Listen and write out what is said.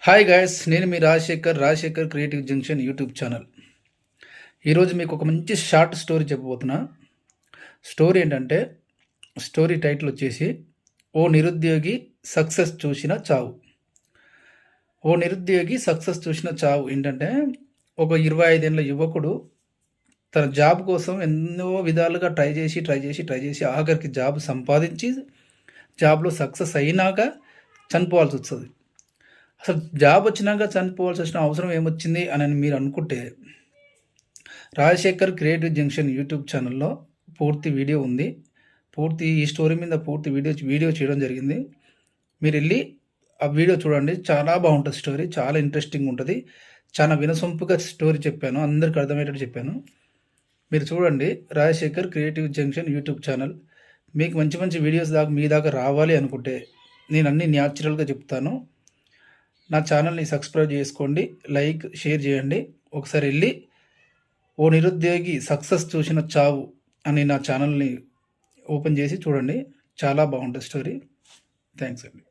Hi guys, నేను మీ Rajasekhar creative junction YouTube channel. ఈరోజు మీకు ఒక మంచి షార్ట్ స్టోరీ చెప్పబోతున్నా. స్టోరీ ఏంటంటే, స్టోరీ టైటిల్ వచ్చేసి ఓ నిరుద్యోగి సక్సెస్ చూసిన చావు. ఓ నిరుద్యోగి సక్సెస్ చూసిన చావు ఏంటంటే, ఒక 25 ఏళ్ళ యువకుడు తన జాబ్ కోసం ఎన్నో విధాలుగా ట్రై చేసి ఆఖరికి జాబ్ సంపాదించి జాబ్లో సక్సెస్ అయినాక చనిపోవాల్సి వస్తుంది. అసలు జాబ్ వచ్చినాక చనిపోవాల్సి వచ్చిన అవసరం ఏమొచ్చింది అని మీరు అనుకుంటే, రాజశేఖర్ క్రియేటివ్ జంక్షన్ యూట్యూబ్ ఛానల్లో పూర్తి వీడియో ఉంది. ఈ స్టోరీ మీద పూర్తి వీడియో చేయడం జరిగింది. మీరు వెళ్ళి ఆ వీడియో చూడండి. చాలా బాగుంటుంది స్టోరీ, చాలా ఇంట్రెస్టింగ్ ఉంటుంది. చాలా వినసొంపుగా స్టోరీ చెప్పాను, అందరికి అర్థమయ్యేటట్టు చెప్పాను. మీరు చూడండి, Rajasekhar creative junction YouTube channel. మీకు మంచి మంచి వీడియోస్ మీ దాకా రావాలి అనుకుంటే నేను అన్నీ న్యాచురల్గా చెప్తాను. నా ఛానల్ని సబ్స్క్రైబ్ చేసుకోండి, లైక్ షేర్ చేయండి. ఒకసారి వెళ్ళి ఓ నిరుద్యోగి సక్సెస్ చూసిన చావు అని నా ఛానల్ని ఓపెన్ చేసి చూడండి. చాలా బాగుంటుంది స్టోరీ. థ్యాంక్స్ అండి.